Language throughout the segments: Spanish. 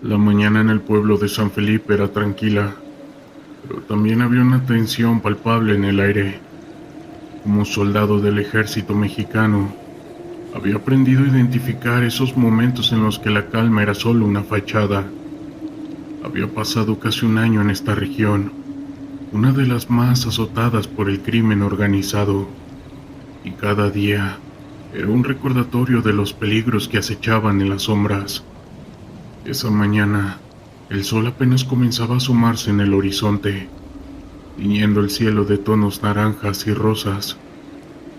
La mañana en el pueblo de San Felipe era tranquila, pero también había una tensión palpable en el aire. Como soldado del ejército mexicano, había aprendido a identificar esos momentos en los que la calma era solo una fachada. Había pasado casi un año en esta región, una de las más azotadas por el crimen organizado, y cada día era un recordatorio de los peligros que acechaban en las sombras. Esa mañana, el sol apenas comenzaba a asomarse en el horizonte, tiñendo el cielo de tonos naranjas y rosas.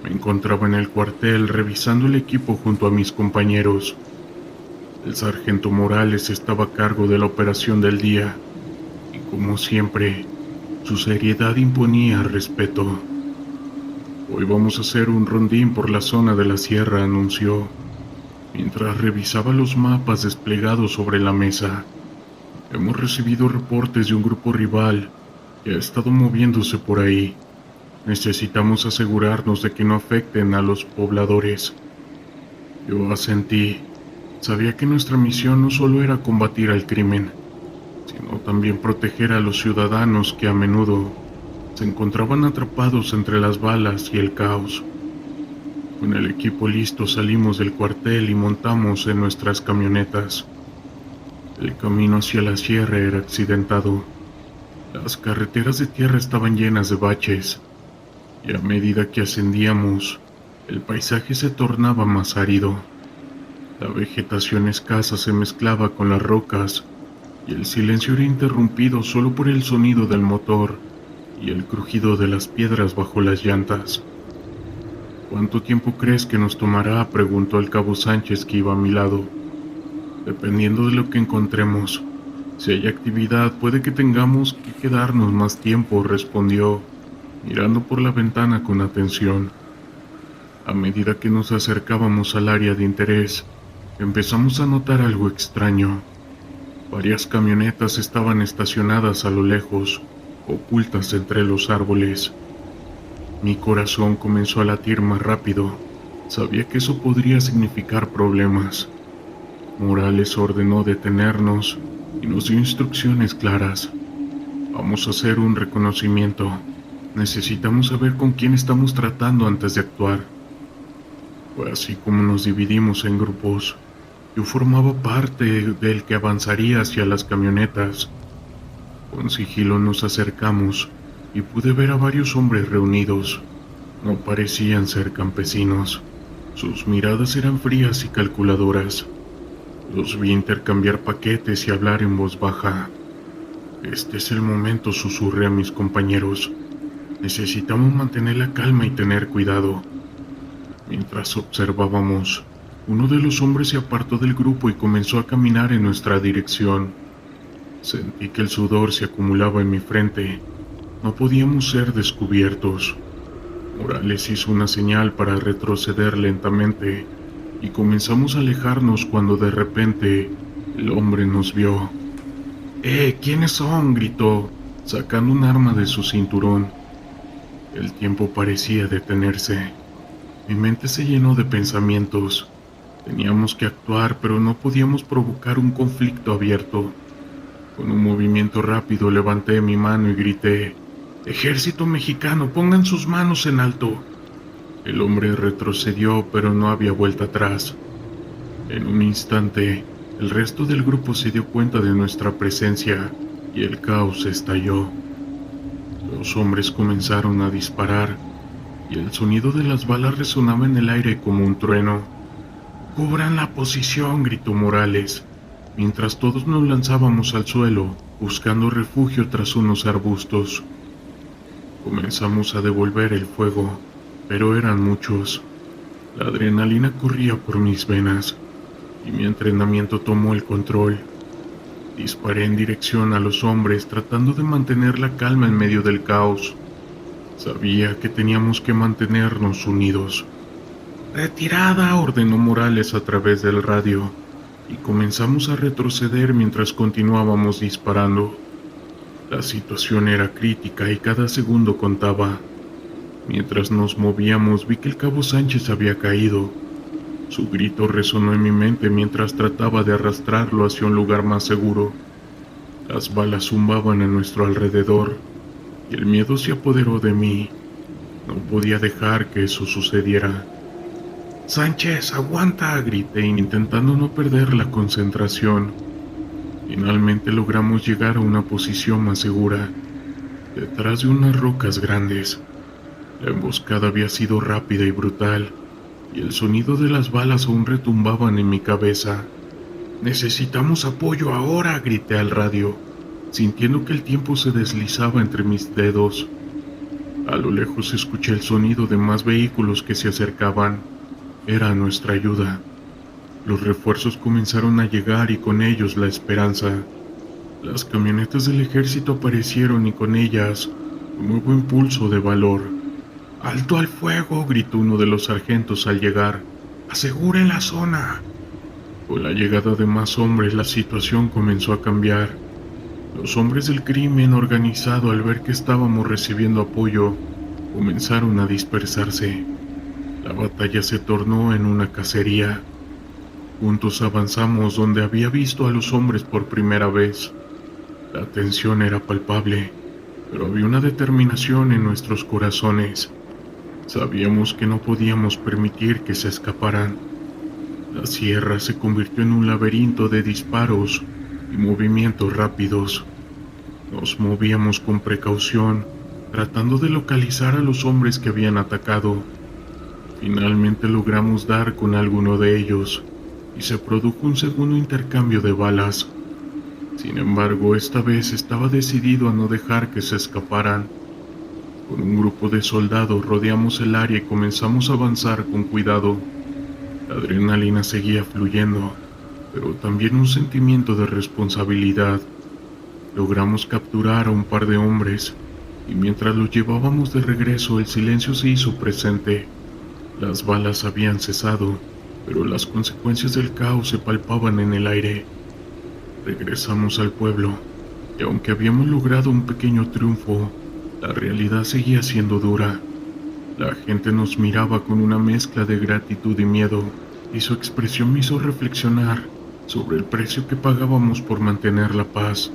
Me encontraba en el cuartel revisando el equipo junto a mis compañeros. El sargento Morales estaba a cargo de la operación del día, y como siempre, su seriedad imponía respeto. Hoy vamos a hacer un rondín por la zona de la sierra, anunció, mientras revisaba los mapas desplegados sobre la mesa. Hemos recibido reportes de un grupo rival que ha estado moviéndose por ahí. Necesitamos asegurarnos de que no afecten a los pobladores. Yo asentí. Sabía que nuestra misión no solo era combatir al crimen, sino también proteger a los ciudadanos que a menudo se encontraban atrapados entre las balas y el caos. Con el equipo listo salimos del cuartel y montamos en nuestras camionetas. El camino hacia la sierra era accidentado. Las carreteras de tierra estaban llenas de baches, y a medida que ascendíamos, el paisaje se tornaba más árido. La vegetación escasa se mezclaba con las rocas, y el silencio era interrumpido solo por el sonido del motor y el crujido de las piedras bajo las llantas. ¿Cuánto tiempo crees que nos tomará?, preguntó el cabo Sánchez, que iba a mi lado. Dependiendo de lo que encontremos. Si hay actividad, puede que tengamos que quedarnos más tiempo, respondió, mirando por la ventana con atención. A medida que nos acercábamos al área de interés, empezamos a notar algo extraño. Varias camionetas estaban estacionadas a lo lejos, ocultas entre los árboles. Mi corazón comenzó a latir más rápido. Sabía que eso podría significar problemas. Morales ordenó detenernos y nos dio instrucciones claras. Vamos a hacer un reconocimiento. Necesitamos saber con quién estamos tratando antes de actuar. Fue así como nos dividimos en grupos. Yo formaba parte del que avanzaría hacia las camionetas. Con sigilo nos acercamos y pude ver a varios hombres reunidos. No parecían ser campesinos. Sus miradas eran frías y calculadoras. Los vi intercambiar paquetes y hablar en voz baja. Este es el momento, susurré a mis compañeros. Necesitamos mantener la calma y tener cuidado. Mientras observábamos, uno de los hombres se apartó del grupo y comenzó a caminar en nuestra dirección. Sentí que el sudor se acumulaba en mi frente. No podíamos ser descubiertos. Morales hizo una señal para retroceder lentamente y comenzamos a alejarnos cuando de repente el hombre nos vio. ¿Quiénes son?, gritó, sacando un arma de su cinturón. El tiempo parecía detenerse. Mi mente se llenó de pensamientos. Teníamos que actuar, pero no podíamos provocar un conflicto abierto. Con un movimiento rápido levanté mi mano y grité: «¡Ejército mexicano, pongan sus manos en alto!». El hombre retrocedió, pero no había vuelta atrás. En un instante, el resto del grupo se dio cuenta de nuestra presencia y el caos estalló. Los hombres comenzaron a disparar y el sonido de las balas resonaba en el aire como un trueno. «¡Cubran la posición!», gritó Morales, mientras todos nos lanzábamos al suelo, buscando refugio tras unos arbustos. Comenzamos a devolver el fuego, pero eran muchos. La adrenalina corría por mis venas, y mi entrenamiento tomó el control. Disparé en dirección a los hombres, tratando de mantener la calma en medio del caos. Sabía que teníamos que mantenernos unidos. «¡Retirada!», ordenó Morales a través del radio, y comenzamos a retroceder mientras continuábamos disparando. La situación era crítica y cada segundo contaba. Mientras nos movíamos vi que el cabo Sánchez había caído. Su grito resonó en mi mente mientras trataba de arrastrarlo hacia un lugar más seguro. Las balas zumbaban a nuestro alrededor y el miedo se apoderó de mí. No podía dejar que eso sucediera. «Sánchez, aguanta», grité, intentando no perder la concentración. Finalmente logramos llegar a una posición más segura, detrás de unas rocas grandes. La emboscada había sido rápida y brutal, y el sonido de las balas aún retumbaban en mi cabeza. «Necesitamos apoyo ahora», grité al radio, sintiendo que el tiempo se deslizaba entre mis dedos. A lo lejos escuché el sonido de más vehículos que se acercaban. Era nuestra ayuda. Los refuerzos comenzaron a llegar y con ellos la esperanza. Las camionetas del ejército aparecieron y con ellas un nuevo impulso de valor. «¡Alto al fuego!», gritó uno de los sargentos al llegar. «¡Aseguren la zona!». Con la llegada de más hombres, la situación comenzó a cambiar. Los hombres del crimen organizado, al ver que estábamos recibiendo apoyo, comenzaron a dispersarse. La batalla se tornó en una cacería. Juntos avanzamos donde había visto a los hombres por primera vez. La tensión era palpable, pero había una determinación en nuestros corazones. Sabíamos que no podíamos permitir que se escaparan. La sierra se convirtió en un laberinto de disparos y movimientos rápidos. Nos movíamos con precaución, tratando de localizar a los hombres que habían atacado. Finalmente logramos dar con alguno de ellos, y se produjo un segundo intercambio de balas. Sin embargo, esta vez estaba decidido a no dejar que se escaparan. Con un grupo de soldados rodeamos el área y comenzamos a avanzar con cuidado. La adrenalina seguía fluyendo, pero también un sentimiento de responsabilidad. Logramos capturar a un par de hombres, y mientras los llevábamos de regreso, el silencio se hizo presente. Las balas habían cesado, pero las consecuencias del caos se palpaban en el aire. Regresamos al pueblo, y aunque habíamos logrado un pequeño triunfo, la realidad seguía siendo dura. La gente nos miraba con una mezcla de gratitud y miedo, y su expresión me hizo reflexionar sobre el precio que pagábamos por mantener la paz.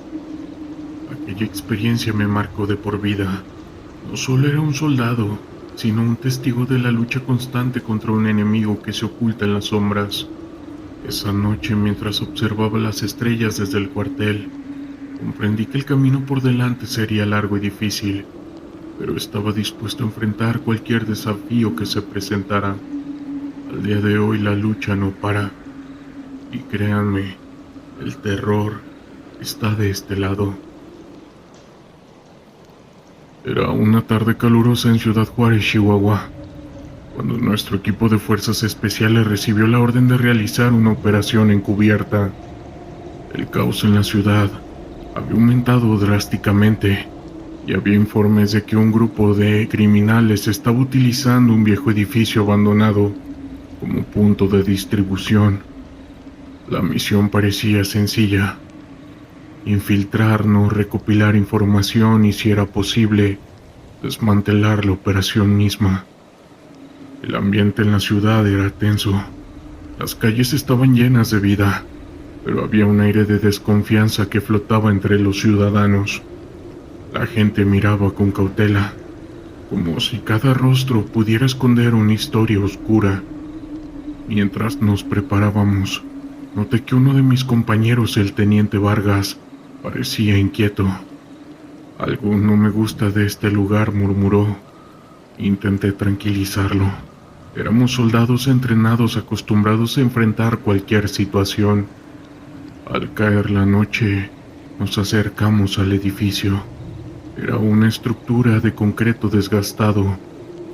Aquella experiencia me marcó de por vida. No solo era un soldado, sino un testigo de la lucha constante contra un enemigo que se oculta en las sombras. Esa noche, mientras observaba las estrellas desde el cuartel, comprendí que el camino por delante sería largo y difícil, pero estaba dispuesto a enfrentar cualquier desafío que se presentara. Al día de hoy la lucha no para, y créanme, el terror está de este lado. Era una tarde calurosa en Ciudad Juárez, Chihuahua, cuando nuestro equipo de fuerzas especiales recibió la orden de realizar una operación encubierta. El caos en la ciudad había aumentado drásticamente y había informes de que un grupo de criminales estaba utilizando un viejo edificio abandonado como punto de distribución. La misión parecía sencilla: infiltrarnos, recopilar información y, si era posible, desmantelar la operación misma. El ambiente en la ciudad era tenso. Las calles estaban llenas de vida, pero había un aire de desconfianza que flotaba entre los ciudadanos. La gente miraba con cautela, como si cada rostro pudiera esconder una historia oscura. Mientras nos preparábamos, noté que uno de mis compañeros, el teniente Vargas, parecía inquieto. «Algo no me gusta de este lugar», murmuró. Intenté tranquilizarlo. Éramos soldados entrenados, acostumbrados a enfrentar cualquier situación. Al caer la noche, nos acercamos al edificio. Era una estructura de concreto desgastado,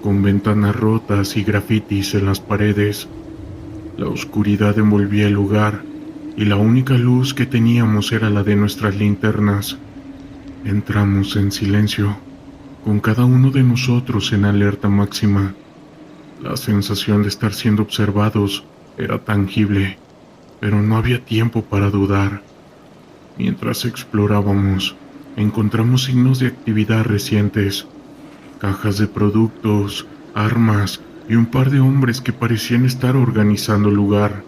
con ventanas rotas y grafitis en las paredes. La oscuridad envolvía el lugar, y la única luz que teníamos era la de nuestras linternas. Entramos en silencio, con cada uno de nosotros en alerta máxima. La sensación de estar siendo observados era tangible, pero no había tiempo para dudar. Mientras explorábamos, encontramos signos de actividad recientes: cajas de productos, armas y un par de hombres que parecían estar organizando el lugar.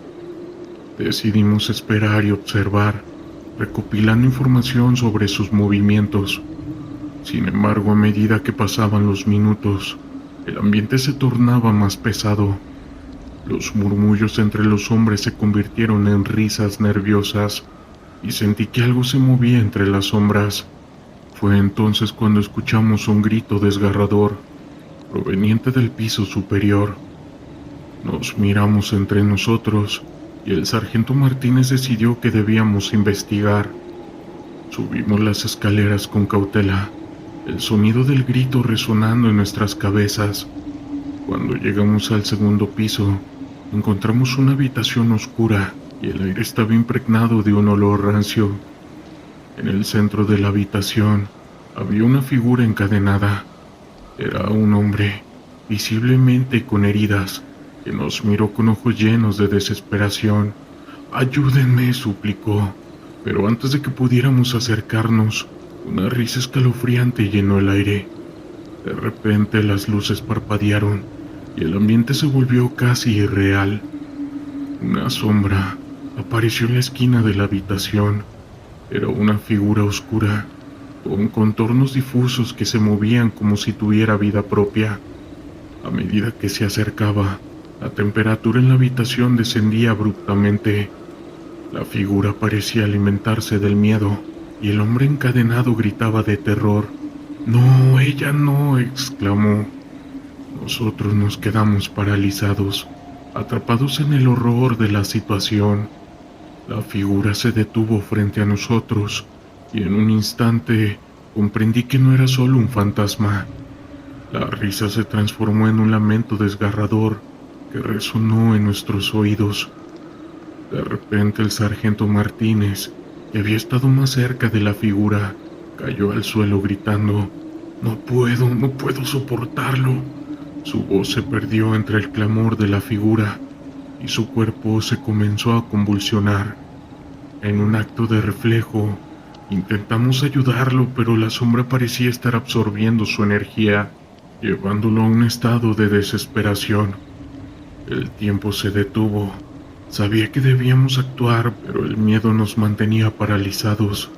Decidimos esperar y observar, recopilando información sobre sus movimientos. Sin embargo, a medida que pasaban los minutos, el ambiente se tornaba más pesado. Los murmullos entre los hombres se convirtieron en risas nerviosas y sentí que algo se movía entre las sombras. Fue entonces cuando escuchamos un grito desgarrador, proveniente del piso superior. Nos miramos entre nosotros y el sargento Martínez decidió que debíamos investigar. Subimos las escaleras con cautela, el sonido del grito resonando en nuestras cabezas. Cuando llegamos al segundo piso, encontramos una habitación oscura y el aire estaba impregnado de un olor rancio. En el centro de la habitación había una figura encadenada. Era un hombre, visiblemente con heridas, que nos miró con ojos llenos de desesperación. «Ayúdenme», suplicó, pero antes de que pudiéramos acercarnos, una risa escalofriante llenó el aire. De repente las luces parpadearon y el ambiente se volvió casi irreal. Una sombra apareció en la esquina de la habitación. Era una figura oscura, con contornos difusos que se movían como si tuviera vida propia. A medida que se acercaba, la temperatura en la habitación descendía abruptamente. La figura parecía alimentarse del miedo, y el hombre encadenado gritaba de terror. «No, ella no», exclamó. Nosotros nos quedamos paralizados, atrapados en el horror de la situación. La figura se detuvo frente a nosotros, y en un instante comprendí que no era solo un fantasma. La risa se transformó en un lamento desgarrador que resonó en nuestros oídos. De repente el sargento Martínez, que había estado más cerca de la figura, cayó al suelo gritando: no puedo soportarlo». Su voz se perdió entre el clamor de la figura y su cuerpo se comenzó a convulsionar. En un acto de reflejo, intentamos ayudarlo, pero la sombra parecía estar absorbiendo su energía, llevándolo a un estado de desesperación. El tiempo se detuvo. Sabía que debíamos actuar, pero el miedo nos mantenía paralizados.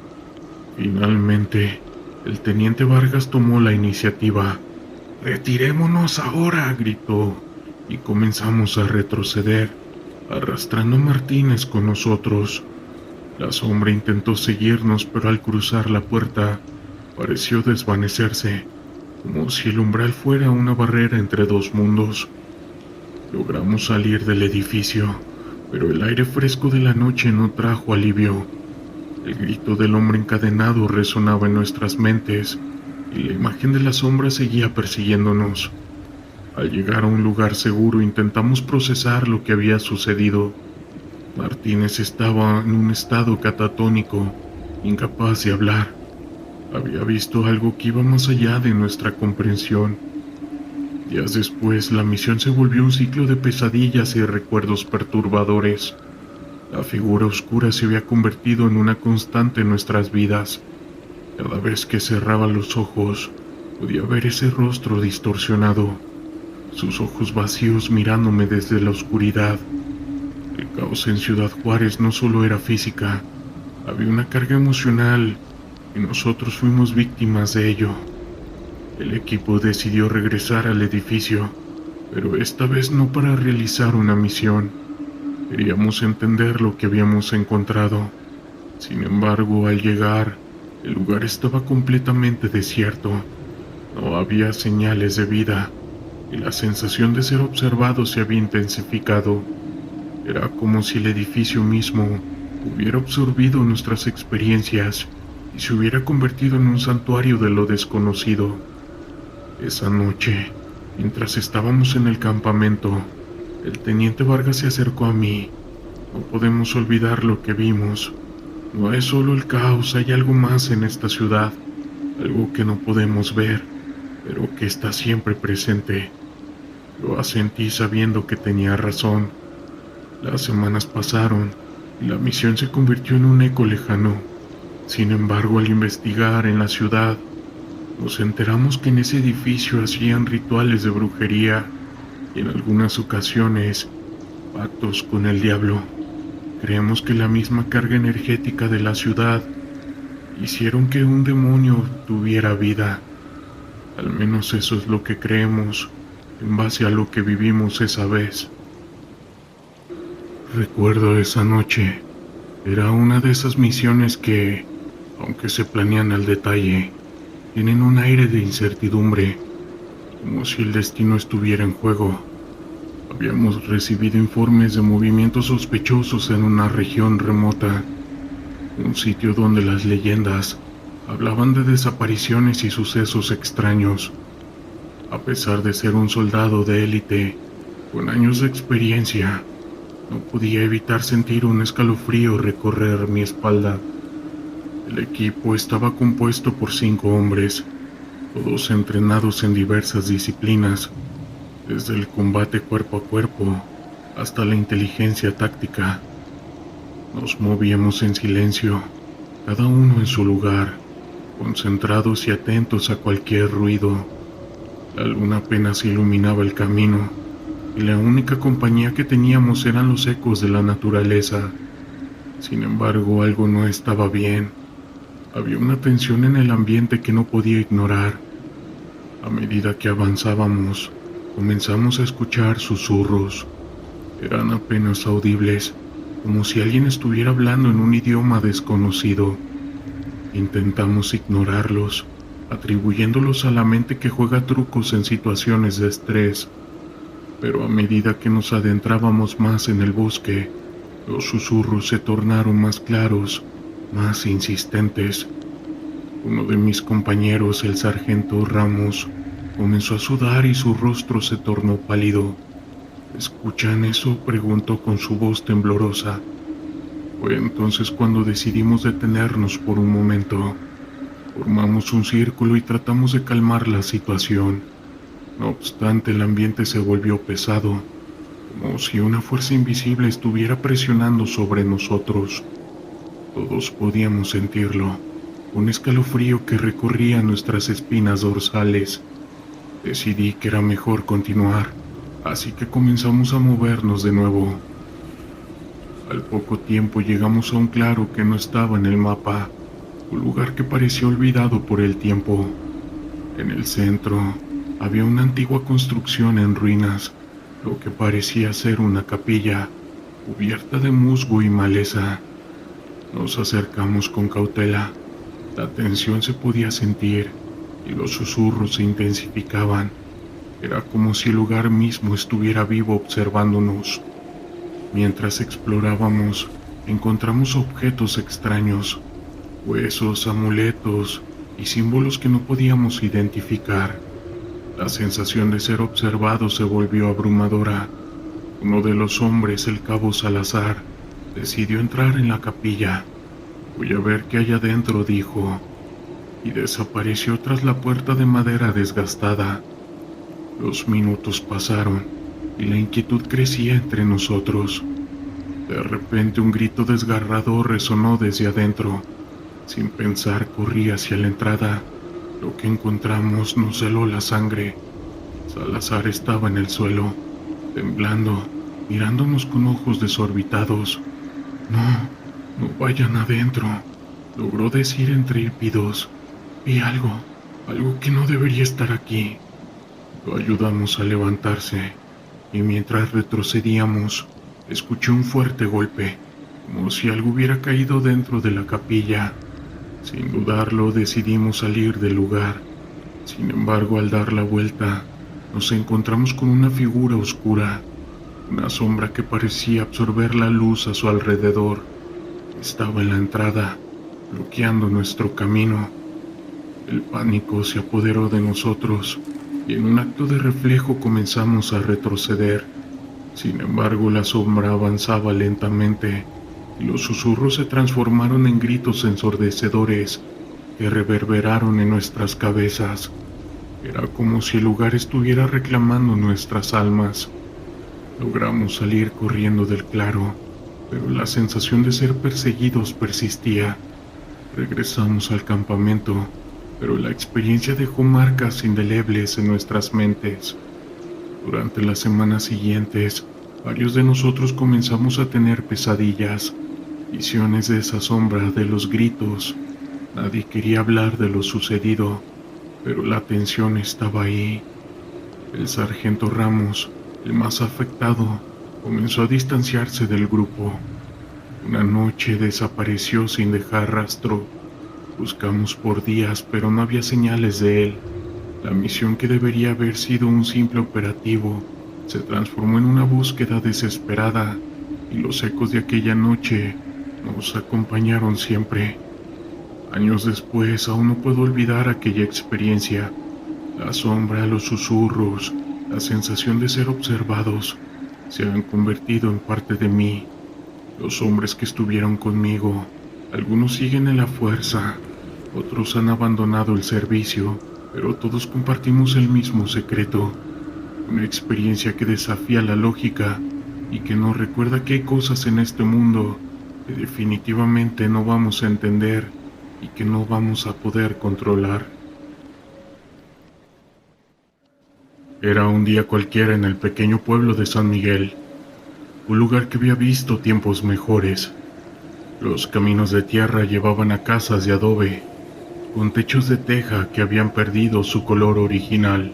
Finalmente, el teniente Vargas tomó la iniciativa. «Retirémonos ahora», gritó, y comenzamos a retroceder, arrastrando a Martínez con nosotros. La sombra intentó seguirnos, pero al cruzar la puerta, pareció desvanecerse, como si el umbral fuera una barrera entre dos mundos. Logramos salir del edificio, pero el aire fresco de la noche no trajo alivio. El grito del hombre encadenado resonaba en nuestras mentes, y la imagen de la sombra seguía persiguiéndonos. Al llegar a un lugar seguro intentamos procesar lo que había sucedido. Martínez estaba en un estado catatónico, incapaz de hablar. Había visto algo que iba más allá de nuestra comprensión. Días después, la misión se volvió un ciclo de pesadillas y recuerdos perturbadores. La figura oscura se había convertido en una constante en nuestras vidas. Cada vez que cerraba los ojos, podía ver ese rostro distorsionado, sus ojos vacíos mirándome desde la oscuridad. El caos en Ciudad Juárez no solo era física, había una carga emocional y nosotros fuimos víctimas de ello. El equipo decidió regresar al edificio, pero esta vez no para realizar una misión. Queríamos entender lo que habíamos encontrado. Sin embargo, al llegar, el lugar estaba completamente desierto. No había señales de vida, y la sensación de ser observado se había intensificado. Era como si el edificio mismo hubiera absorbido nuestras experiencias y se hubiera convertido en un santuario de lo desconocido. Esa noche, mientras estábamos en el campamento, el teniente Vargas se acercó a mí. No podemos olvidar lo que vimos. No es solo el caos, hay algo más en esta ciudad, algo que no podemos ver, pero que está siempre presente. Lo asentí sabiendo que tenía razón. Las semanas pasaron y la misión se convirtió en un eco lejano. Sin embargo, al investigar en la ciudad, nos enteramos que en ese edificio hacían rituales de brujería y en algunas ocasiones pactos con el diablo. Creemos que la misma carga energética de la ciudad hicieron que un demonio tuviera vida. Al menos eso es lo que creemos, en base a lo que vivimos esa vez. Recuerdo esa noche. Era una de esas misiones que, aunque se planean al detalle, tienen un aire de incertidumbre, como si el destino estuviera en juego. Habíamos recibido informes de movimientos sospechosos en una región remota, un sitio donde las leyendas hablaban de desapariciones y sucesos extraños. A pesar de ser un soldado de élite, con años de experiencia, no podía evitar sentir un escalofrío recorrer mi espalda. El equipo estaba compuesto por 5 hombres, todos entrenados en diversas disciplinas, desde el combate cuerpo a cuerpo hasta la inteligencia táctica. Nos movíamos en silencio, cada uno en su lugar, concentrados y atentos a cualquier ruido. La luna apenas iluminaba el camino, y la única compañía que teníamos eran los ecos de la naturaleza. Sin embargo, algo no estaba bien. Había una tensión en el ambiente que no podía ignorar. A medida que avanzábamos, comenzamos a escuchar susurros. Eran apenas audibles, como si alguien estuviera hablando en un idioma desconocido. Intentamos ignorarlos, atribuyéndolos a la mente que juega trucos en situaciones de estrés. Pero a medida que nos adentrábamos más en el bosque, los susurros se tornaron más claros, más insistentes. Uno de mis compañeros, el sargento Ramos, comenzó a sudar y su rostro se tornó pálido. ¿Escuchan eso?, preguntó con su voz temblorosa. Fue entonces cuando decidimos detenernos por un momento. Formamos un círculo y tratamos de calmar la situación. No obstante, el ambiente se volvió pesado, como si una fuerza invisible estuviera presionando sobre nosotros. Todos podíamos sentirlo, un escalofrío que recorría nuestras espinas dorsales. Decidí que era mejor continuar, así que comenzamos a movernos de nuevo. Al poco tiempo llegamos a un claro que no estaba en el mapa, un lugar que parecía olvidado por el tiempo. En el centro había una antigua construcción en ruinas, lo que parecía ser una capilla, cubierta de musgo y maleza. Nos acercamos con cautela. La tensión se podía sentir y los susurros se intensificaban. Era como si el lugar mismo estuviera vivo observándonos. Mientras explorábamos, encontramos objetos extraños, huesos, amuletos y símbolos que no podíamos identificar. La sensación de ser observado se volvió abrumadora. Uno de los hombres, el cabo Salazar, decidió entrar en la capilla. Voy a ver qué hay adentro, dijo, y desapareció tras la puerta de madera desgastada. Los minutos pasaron y la inquietud crecía entre nosotros. De repente un grito desgarrador resonó desde adentro. Sin pensar corrí hacia la entrada. Lo que encontramos nos heló la sangre. Salazar estaba en el suelo, temblando, mirándonos con ojos desorbitados. No vayan adentro, logró decir entre hípidos. Vi algo que no debería estar aquí. Lo ayudamos a levantarse, y mientras retrocedíamos, escuché un fuerte golpe, como si algo hubiera caído dentro de la capilla. Sin dudarlo, decidimos salir del lugar. Sin embargo, al dar la vuelta, nos encontramos con una figura oscura, una sombra que parecía absorber la luz a su alrededor. Estaba en la entrada, bloqueando nuestro camino. El pánico se apoderó de nosotros, y en un acto de reflejo comenzamos a retroceder. Sin embargo, la sombra avanzaba lentamente, y los susurros se transformaron en gritos ensordecedores que reverberaron en nuestras cabezas. Era como si el lugar estuviera reclamando nuestras almas. Logramos salir corriendo del claro, pero la sensación de ser perseguidos persistía. Regresamos al campamento, pero la experiencia dejó marcas indelebles en nuestras mentes. Durante las semanas siguientes, varios de nosotros comenzamos a tener pesadillas, visiones de esa sombra, de los gritos. Nadie quería hablar de lo sucedido, pero la tensión estaba ahí. El sargento Ramos, el más afectado, comenzó a distanciarse del grupo. Una noche desapareció sin dejar rastro. Buscamos por días, pero no había señales de él. La misión que debería haber sido un simple operativo se transformó en una búsqueda desesperada, y los ecos de aquella noche nos acompañaron siempre. Años después, aún no puedo olvidar aquella experiencia. La sombra, los susurros, la sensación de ser observados se han convertido en parte de mí. Los hombres que estuvieron conmigo, algunos siguen en la fuerza, otros han abandonado el servicio, pero todos compartimos el mismo secreto, una experiencia que desafía la lógica y que nos recuerda que hay cosas en este mundo que definitivamente no vamos a entender y que no vamos a poder controlar. Era un día cualquiera en el pequeño pueblo de San Miguel, un lugar que había visto tiempos mejores. Los caminos de tierra llevaban a casas de adobe, con techos de teja que habían perdido su color original.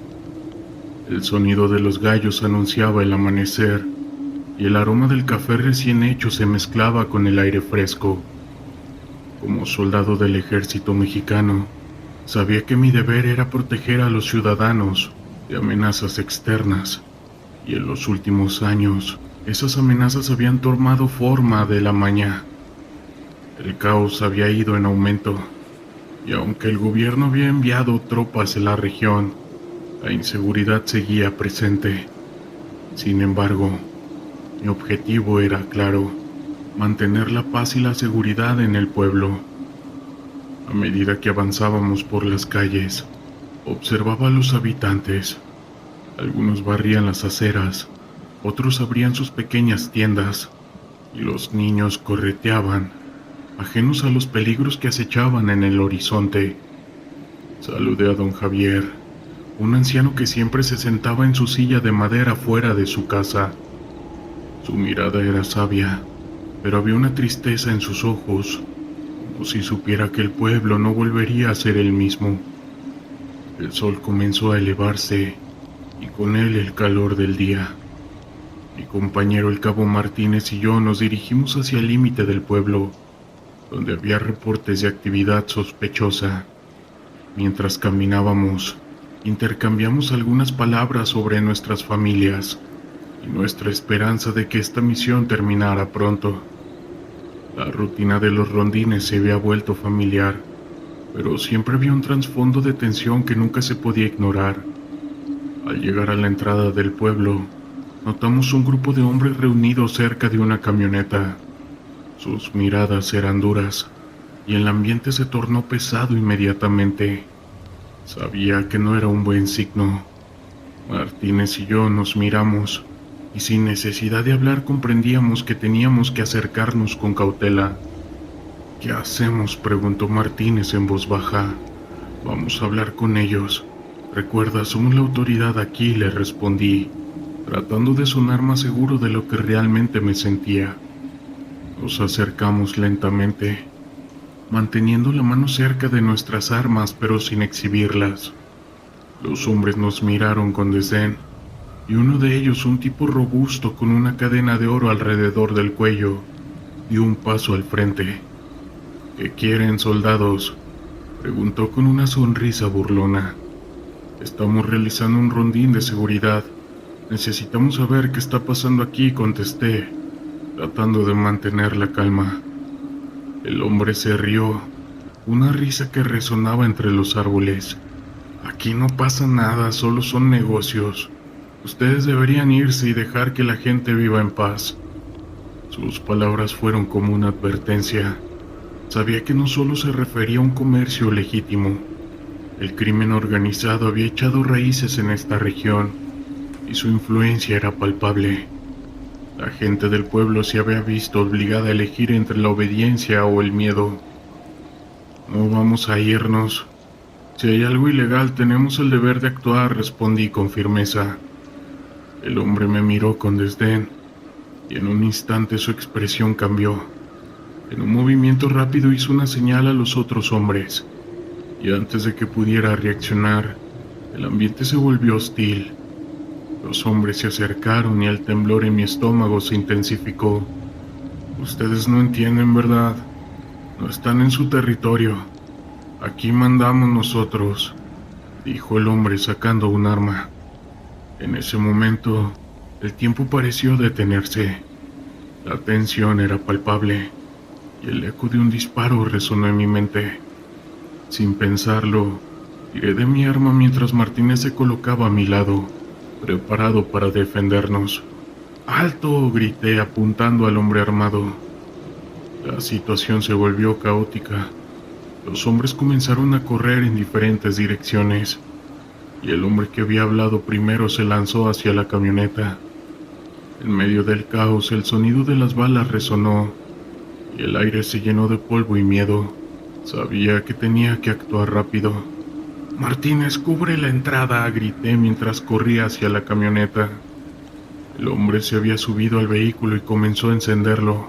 El sonido de los gallos anunciaba el amanecer, y el aroma del café recién hecho se mezclaba con el aire fresco. Como soldado del ejército mexicano, sabía que mi deber era proteger a los ciudadanos de amenazas externas, y en los últimos años, esas amenazas habían tomado forma de la maña. El caos había ido en aumento, y aunque el gobierno había enviado tropas en la región, la inseguridad seguía presente. Sin embargo, mi objetivo era claro: mantener la paz y la seguridad en el pueblo. A medida que avanzábamos por las calles, observaba a los habitantes. Algunos barrían las aceras, otros abrían sus pequeñas tiendas, y los niños correteaban, ajenos a los peligros que acechaban en el horizonte. Saludé a don Javier, un anciano que siempre se sentaba en su silla de madera fuera de su casa. Su mirada era sabia, pero había una tristeza en sus ojos, como si supiera que el pueblo no volvería a ser el mismo. El sol comenzó a elevarse, y con él el calor del día. Mi compañero el cabo Martínez y yo nos dirigimos hacia el límite del pueblo, donde había reportes de actividad sospechosa. Mientras caminábamos, intercambiamos algunas palabras sobre nuestras familias y nuestra esperanza de que esta misión terminara pronto. La rutina de los rondines se había vuelto familiar, pero siempre había un trasfondo de tensión que nunca se podía ignorar. Al llegar a la entrada del pueblo, notamos un grupo de hombres reunidos cerca de una camioneta. Sus miradas eran duras, y el ambiente se tornó pesado inmediatamente. Sabía que no era un buen signo. Martínez y yo nos miramos, y sin necesidad de hablar comprendíamos que teníamos que acercarnos con cautela. «¿Qué hacemos?», preguntó Martínez en voz baja. «Vamos a hablar con ellos. Recuerda, somos la autoridad aquí», le respondí, tratando de sonar más seguro de lo que realmente me sentía. Nos acercamos lentamente, manteniendo la mano cerca de nuestras armas pero sin exhibirlas. Los hombres nos miraron con desdén, y uno de ellos, un tipo robusto con una cadena de oro alrededor del cuello, dio un paso al frente. «¿Qué quieren, soldados?», preguntó con una sonrisa burlona. «Estamos realizando un rondín de seguridad. Necesitamos saber qué está pasando aquí», contesté, tratando de mantener la calma. El hombre se rió, una risa que resonaba entre los árboles. «Aquí no pasa nada, solo son negocios. Ustedes deberían irse y dejar que la gente viva en paz». Sus palabras fueron como una advertencia. Sabía que no solo se refería a un comercio legítimo. El crimen organizado había echado raíces en esta región, y su influencia era palpable. La gente del pueblo se había visto obligada a elegir entre la obediencia o el miedo. «No vamos a irnos. Si hay algo ilegal, tenemos el deber de actuar», respondí con firmeza. El hombre me miró con desdén y en un instante su expresión cambió. En un movimiento rápido hizo una señal a los otros hombres y antes de que pudiera reaccionar, el ambiente se volvió hostil. Los hombres se acercaron y el temblor en mi estómago se intensificó. Ustedes no entienden, ¿verdad? No están en su territorio. Aquí mandamos nosotros, dijo el hombre sacando un arma. En ese momento, el tiempo pareció detenerse. La tensión era palpable y el eco de un disparo resonó en mi mente. Sin pensarlo, tiré de mi arma mientras Martínez se colocaba a mi lado, preparado para defendernos. ¡Alto!, grité apuntando al hombre armado. La situación se volvió caótica. Los hombres comenzaron a correr en diferentes direcciones, y el hombre que había hablado primero se lanzó hacia la camioneta. En medio del caos, el sonido de las balas resonó, y el aire se llenó de polvo y miedo. Sabía que tenía que actuar rápido. «Martínez, cubre la entrada», grité mientras corría hacia la camioneta. El hombre se había subido al vehículo y comenzó a encenderlo.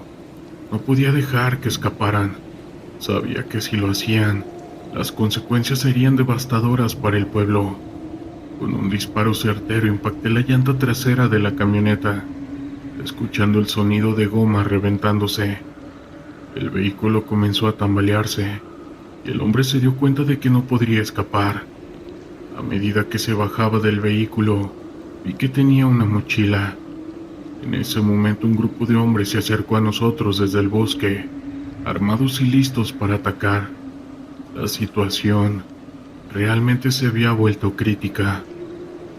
No podía dejar que escaparan. Sabía que si lo hacían, las consecuencias serían devastadoras para el pueblo. Con un disparo certero impacté la llanta trasera de la camioneta, escuchando el sonido de goma reventándose. El vehículo comenzó a tambalearse y el hombre se dio cuenta de que no podría escapar. A medida que se bajaba del vehículo, vi que tenía una mochila. En ese momento un grupo de hombres se acercó a nosotros desde el bosque, armados y listos para atacar. La situación realmente se había vuelto crítica.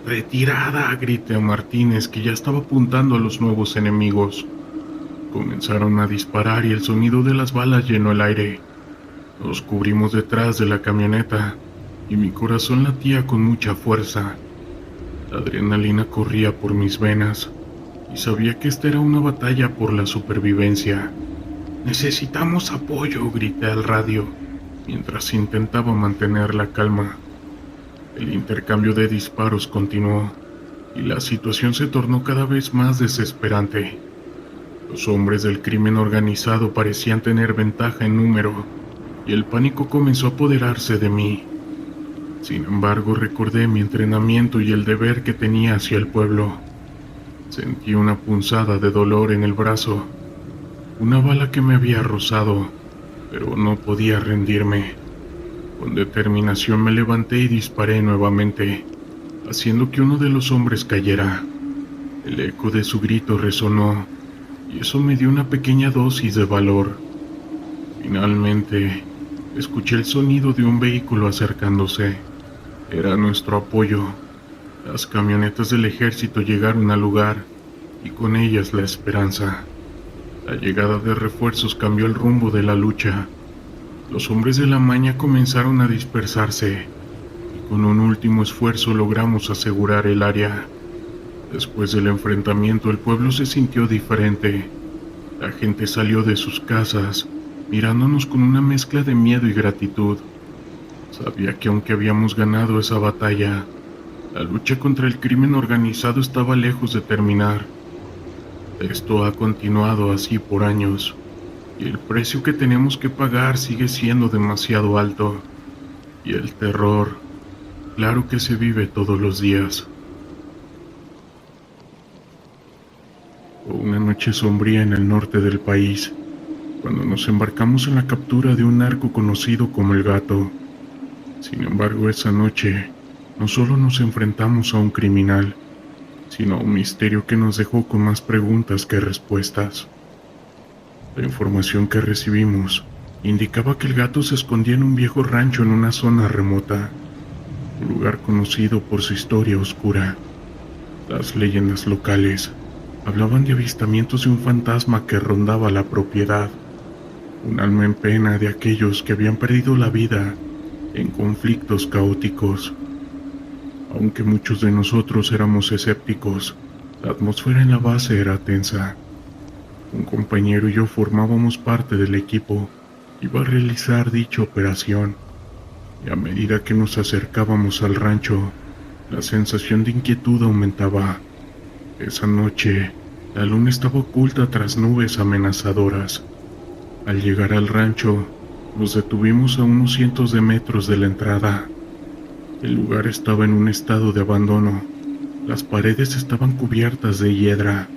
«¡Retirada!», grité a Martínez, que ya estaba apuntando a los nuevos enemigos. Comenzaron a disparar y el sonido de las balas llenó el aire. Nos cubrimos detrás de la camioneta y mi corazón latía con mucha fuerza. La adrenalina corría por mis venas y sabía que esta era una batalla por la supervivencia. «¡Necesitamos apoyo!», grité al radio, mientras intentaba mantener la calma. El intercambio de disparos continuó, y la situación se tornó cada vez más desesperante. Los hombres del crimen organizado parecían tener ventaja en número, y el pánico comenzó a apoderarse de mí. Sin embargo, recordé mi entrenamiento y el deber que tenía hacia el pueblo. Sentí una punzada de dolor en el brazo, una bala que me había rozado, pero no podía rendirme. Con determinación me levanté y disparé nuevamente, haciendo que uno de los hombres cayera. El eco de su grito resonó, y eso me dio una pequeña dosis de valor. Finalmente, escuché el sonido de un vehículo acercándose. Era nuestro apoyo. Las camionetas del ejército llegaron al lugar, y con ellas la esperanza. La llegada de refuerzos cambió el rumbo de la lucha. Los hombres de la maña comenzaron a dispersarse, y con un último esfuerzo logramos asegurar el área. Después del enfrentamiento, el pueblo se sintió diferente. La gente salió de sus casas, mirándonos con una mezcla de miedo y gratitud. Sabía que aunque habíamos ganado esa batalla, la lucha contra el crimen organizado estaba lejos de terminar. Esto ha continuado así por años, y el precio que tenemos que pagar sigue siendo demasiado alto. Y el terror, claro que se vive todos los días. Fue una noche sombría en el norte del país, cuando nos embarcamos en la captura de un narco conocido como el Gato. Sin embargo, esa noche, no solo nos enfrentamos a un criminal, sino a un misterio que nos dejó con más preguntas que respuestas. La información que recibimos indicaba que el Gato se escondía en un viejo rancho en una zona remota, un lugar conocido por su historia oscura. Las leyendas locales hablaban de avistamientos de un fantasma que rondaba la propiedad, un alma en pena de aquellos que habían perdido la vida en conflictos caóticos. Aunque muchos de nosotros éramos escépticos, la atmósfera en la base era tensa. Un compañero y yo formábamos parte del equipo que iba a realizar dicha operación, y a medida que nos acercábamos al rancho, la sensación de inquietud aumentaba. Esa noche, la luna estaba oculta tras nubes amenazadoras. Al llegar al rancho, nos detuvimos a unos cientos de metros de la entrada. El lugar estaba en un estado de abandono. Las paredes estaban cubiertas de hiedra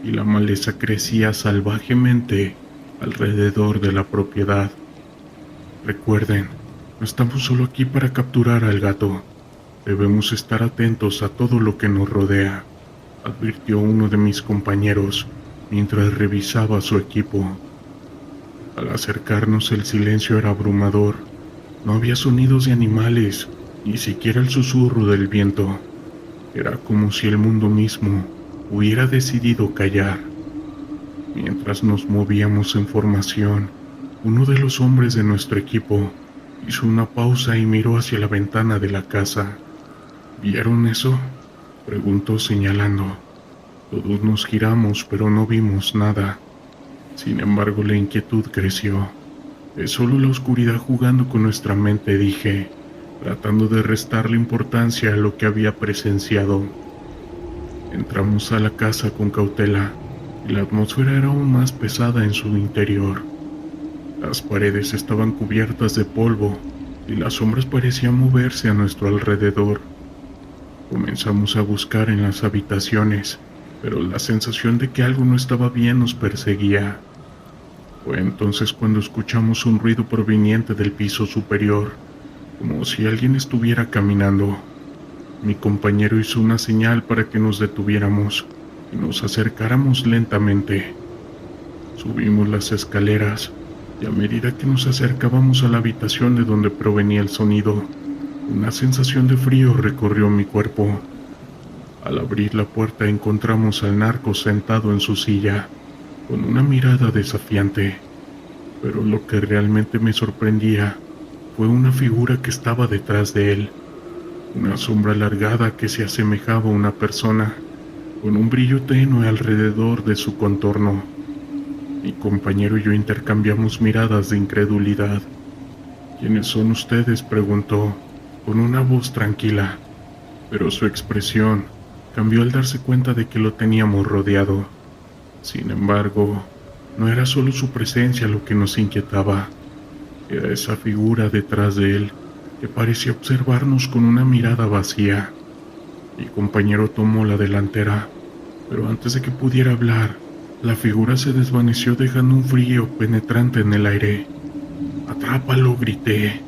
y la maleza crecía salvajemente alrededor de la propiedad. Recuerden, no estamos solo aquí para capturar al gato. Debemos estar atentos a todo lo que nos rodea, advirtió uno de mis compañeros mientras revisaba su equipo. Al acercarnos el silencio era abrumador. No había sonidos de animales, ni siquiera el susurro del viento. Era como si el mundo mismo hubiera decidido callar. Mientras nos movíamos en formación, uno de los hombres de nuestro equipo hizo una pausa y miró hacia la ventana de la casa. ¿Vieron eso?, preguntó señalando. Todos nos giramos, pero no vimos nada. Sin embargo, la inquietud creció. Es solo la oscuridad jugando con nuestra mente, dije, tratando de restarle importancia a lo que había presenciado. Entramos a la casa con cautela, y la atmósfera era aún más pesada en su interior. Las paredes estaban cubiertas de polvo, y las sombras parecían moverse a nuestro alrededor. Comenzamos a buscar en las habitaciones, pero la sensación de que algo no estaba bien nos perseguía. Fue entonces cuando escuchamos un ruido proveniente del piso superior, como si alguien estuviera caminando. Mi compañero hizo una señal para que nos detuviéramos y nos acercáramos lentamente. Subimos las escaleras y a medida que nos acercábamos a la habitación de donde provenía el sonido, una sensación de frío recorrió mi cuerpo. Al abrir la puerta encontramos al narco sentado en su silla, con una mirada desafiante. Pero lo que realmente me sorprendía fue una figura que estaba detrás de él, una sombra alargada que se asemejaba a una persona, con un brillo tenue alrededor de su contorno. Mi compañero y yo intercambiamos miradas de incredulidad. ¿Quiénes son ustedes?, preguntó, con una voz tranquila, pero su expresión cambió al darse cuenta de que lo teníamos rodeado. Sin embargo, no era solo su presencia lo que nos inquietaba, era esa figura detrás de él que parecía observarnos con una mirada vacía. Mi compañero tomó la delantera, pero antes de que pudiera hablar, la figura se desvaneció dejando un frío penetrante en el aire. ¡Atrápalo!, grité,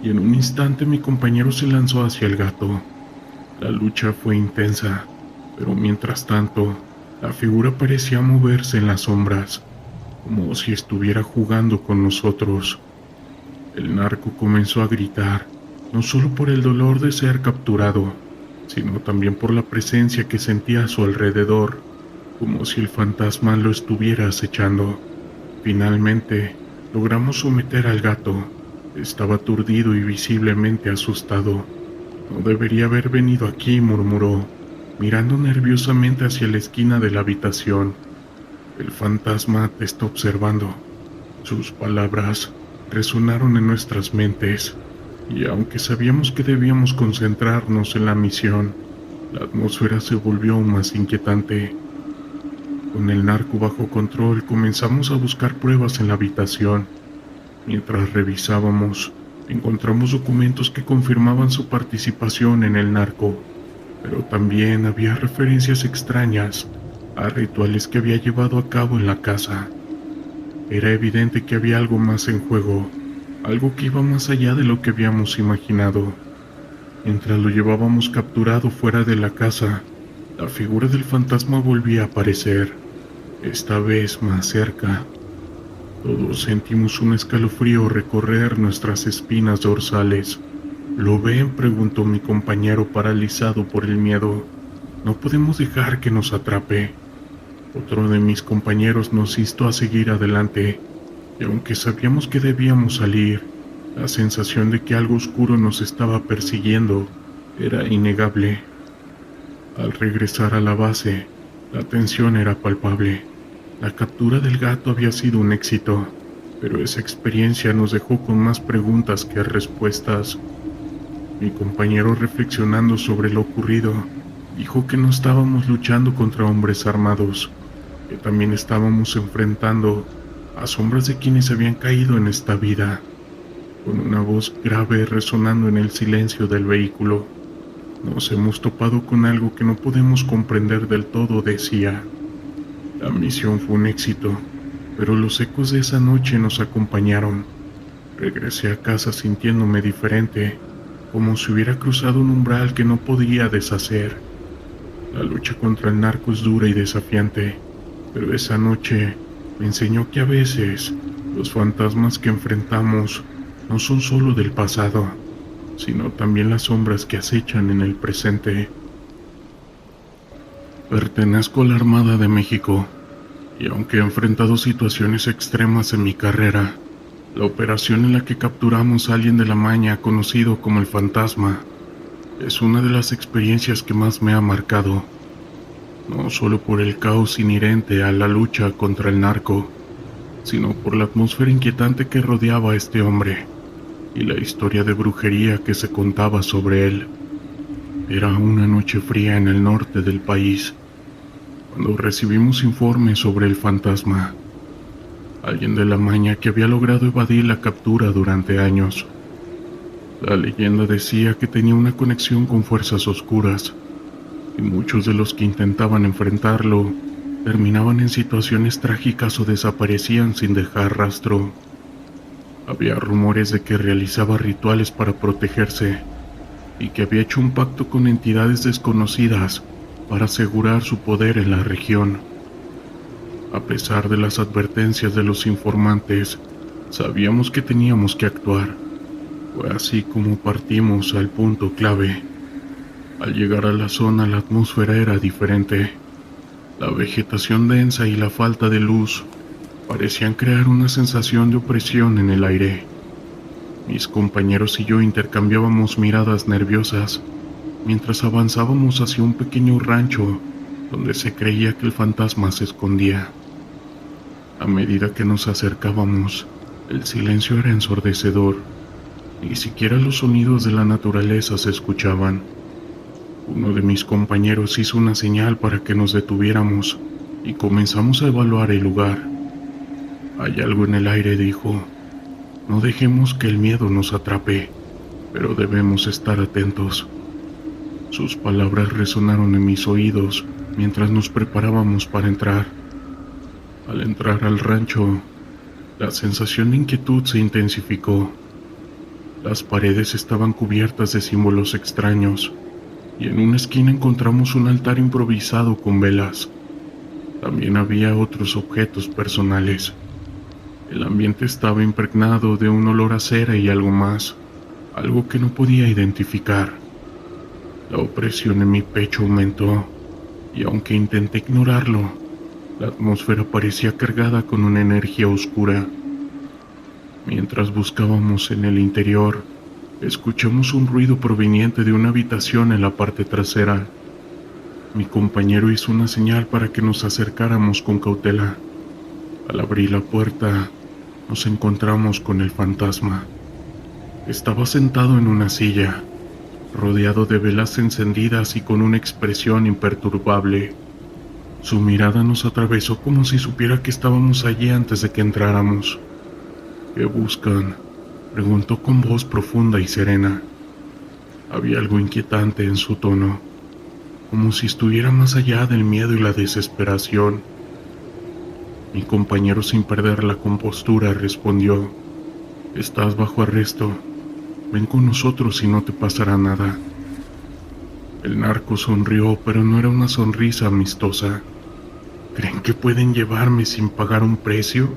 y en un instante mi compañero se lanzó hacia el gato. La lucha fue intensa, pero mientras tanto, la figura parecía moverse en las sombras, como si estuviera jugando con nosotros. El narco comenzó a gritar, no solo por el dolor de ser capturado, sino también por la presencia que sentía a su alrededor, como si el fantasma lo estuviera acechando. Finalmente, logramos someter al gato. Estaba aturdido y visiblemente asustado. No debería haber venido aquí, murmuró, mirando nerviosamente hacia la esquina de la habitación. El fantasma te está observando. Sus palabras resonaron en nuestras mentes, y aunque sabíamos que debíamos concentrarnos en la misión, la atmósfera se volvió aún más inquietante. Con el narco bajo control, comenzamos a buscar pruebas en la habitación. Mientras revisábamos, encontramos documentos que confirmaban su participación en el narco, pero también había referencias extrañas a rituales que había llevado a cabo en la casa. Era evidente que había algo más en juego, algo que iba más allá de lo que habíamos imaginado. Mientras lo llevábamos capturado fuera de la casa, la figura del fantasma volvía a aparecer, esta vez más cerca. Todos sentimos un escalofrío recorrer nuestras espinas dorsales. ¿Lo ven?, preguntó mi compañero, paralizado por el miedo. No podemos dejar que nos atrape. Otro de mis compañeros nos instó a seguir adelante, y aunque sabíamos que debíamos salir, la sensación de que algo oscuro nos estaba persiguiendo era innegable. Al regresar a la base, la tensión era palpable. La captura del gato había sido un éxito, pero esa experiencia nos dejó con más preguntas que respuestas. Mi compañero, reflexionando sobre lo ocurrido, Dijo que no estábamos luchando contra hombres armados, que también estábamos enfrentando a sombras de quienes habían caído en esta vida, con una voz grave resonando en el silencio del vehículo. Nos hemos topado con algo que no podemos comprender del todo, decía. La misión fue un éxito, pero los ecos de esa noche nos acompañaron. Regresé a casa sintiéndome diferente, como si hubiera cruzado un umbral que no podía deshacer. La lucha contra el narco es dura y desafiante, pero esa noche me enseñó que a veces los fantasmas que enfrentamos no son solo del pasado, sino también las sombras que acechan en el presente. Pertenezco a la Armada de México, y aunque he enfrentado situaciones extremas en mi carrera, la operación en la que capturamos a alguien de la Maña, conocido como el Fantasma, es una de las experiencias que más me ha marcado, no solo por el caos inherente a la lucha contra el narco, sino por la atmósfera inquietante que rodeaba a este hombre y la historia de brujería que se contaba sobre él. Era una noche fría en el norte del país, cuando recibimos informes sobre el fantasma, alguien de la Maña que había logrado evadir la captura durante años. La leyenda decía que tenía una conexión con fuerzas oscuras, y muchos de los que intentaban enfrentarlo terminaban en situaciones trágicas o desaparecían sin dejar rastro. Había rumores de que realizaba rituales para protegerse y que había hecho un pacto con entidades desconocidas para asegurar su poder en la región. A pesar de las advertencias de los informantes, sabíamos que teníamos que actuar. Fue así como partimos al punto clave. Al llegar a la zona, la atmósfera era diferente. La vegetación densa y la falta de luz parecían crear una sensación de opresión en el aire. Mis compañeros y yo intercambiábamos miradas nerviosas mientras avanzábamos hacia un pequeño rancho donde se creía que el fantasma se escondía. A medida que nos acercábamos, el silencio era ensordecedor. Ni siquiera los sonidos de la naturaleza se escuchaban. Uno de mis compañeros hizo una señal para que nos detuviéramos y comenzamos a evaluar el lugar. Hay algo en el aire, dijo. No dejemos que el miedo nos atrape, pero debemos estar atentos. Sus palabras resonaron en mis oídos mientras nos preparábamos para entrar. Al entrar al rancho, la sensación de inquietud se intensificó. Las paredes estaban cubiertas de símbolos extraños, y en una esquina encontramos un altar improvisado con velas. También había otros objetos personales. El ambiente estaba impregnado de un olor a cera y algo más, algo que no podía identificar. La opresión en mi pecho aumentó, y aunque intenté ignorarlo, la atmósfera parecía cargada con una energía oscura. Mientras buscábamos en el interior, escuchamos un ruido proveniente de una habitación en la parte trasera. Mi compañero hizo una señal para que nos acercáramos con cautela. Al abrir la puerta, nos encontramos con el fantasma. Estaba sentado en una silla, rodeado de velas encendidas y con una expresión imperturbable. Su mirada nos atravesó como si supiera que estábamos allí antes de que entráramos. ¿Qué buscan?, preguntó con voz profunda y serena. Había algo inquietante en su tono, como si estuviera más allá del miedo y la desesperación. Mi compañero, sin perder la compostura, respondió: «Estás bajo arresto. Ven con nosotros y no te pasará nada». El narco sonrió, pero no era una sonrisa amistosa. «¿Creen que pueden llevarme sin pagar un precio?»,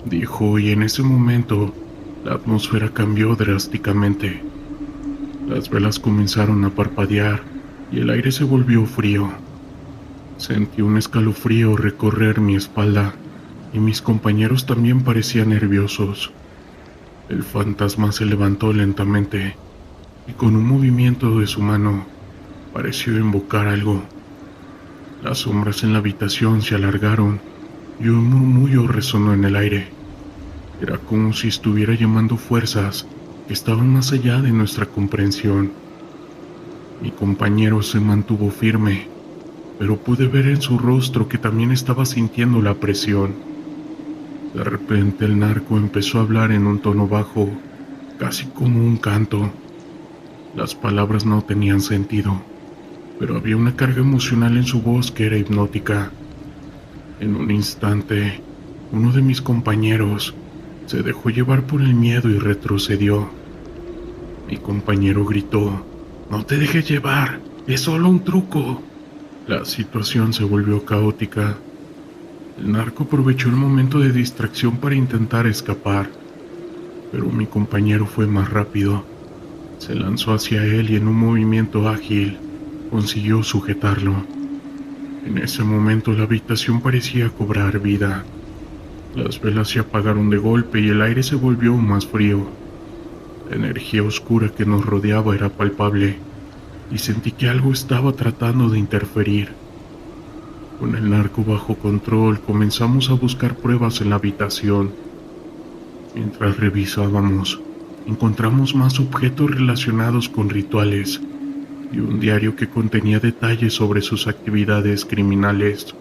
dijo, y en ese momento la atmósfera cambió drásticamente. Las velas comenzaron a parpadear y el aire se volvió frío. Sentí un escalofrío recorrer mi espalda y mis compañeros también parecían nerviosos. El fantasma se levantó lentamente y con un movimiento de su mano pareció invocar algo. Las sombras en la habitación se alargaron y un murmullo resonó en el aire. Era como si estuviera llamando fuerzas que estaban más allá de nuestra comprensión. Mi compañero se mantuvo firme, pero pude ver en su rostro que también estaba sintiendo la presión. De repente el narco empezó a hablar en un tono bajo, casi como un canto. Las palabras no tenían sentido, pero había una carga emocional en su voz que era hipnótica. En un instante, uno de mis compañeros se dejó llevar por el miedo y retrocedió. Mi compañero gritó: «No te dejes llevar, es solo un truco». La situación se volvió caótica. El narco aprovechó el momento de distracción para intentar escapar, pero mi compañero fue más rápido. Se lanzó hacia él y en un movimiento ágil consiguió sujetarlo. En ese momento la habitación parecía cobrar vida. Las velas se apagaron de golpe y el aire se volvió más frío. La energía oscura que nos rodeaba era palpable y sentí que algo estaba tratando de interferir. Con el narco bajo control, comenzamos a buscar pruebas en la habitación. Mientras revisábamos, encontramos más objetos relacionados con rituales y un diario que contenía detalles sobre sus actividades criminales.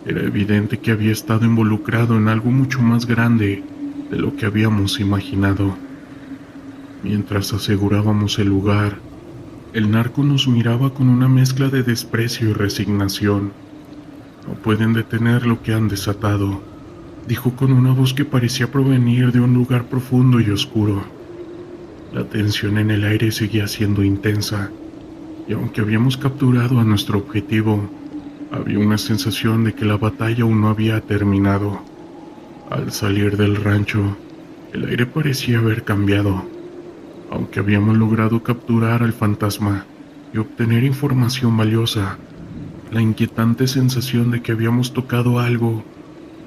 Era evidente que había estado involucrado en algo mucho más grande de lo que habíamos imaginado. Mientras asegurábamos el lugar, el narco nos miraba con una mezcla de desprecio y resignación. «No pueden detener lo que han desatado», dijo con una voz que parecía provenir de un lugar profundo y oscuro. La tensión en el aire seguía siendo intensa, y aunque habíamos capturado a nuestro objetivo, había una sensación de que la batalla aún no había terminado. Al salir del rancho, el aire parecía haber cambiado. Aunque habíamos logrado capturar al fantasma y obtener información valiosa, la inquietante sensación de que habíamos tocado algo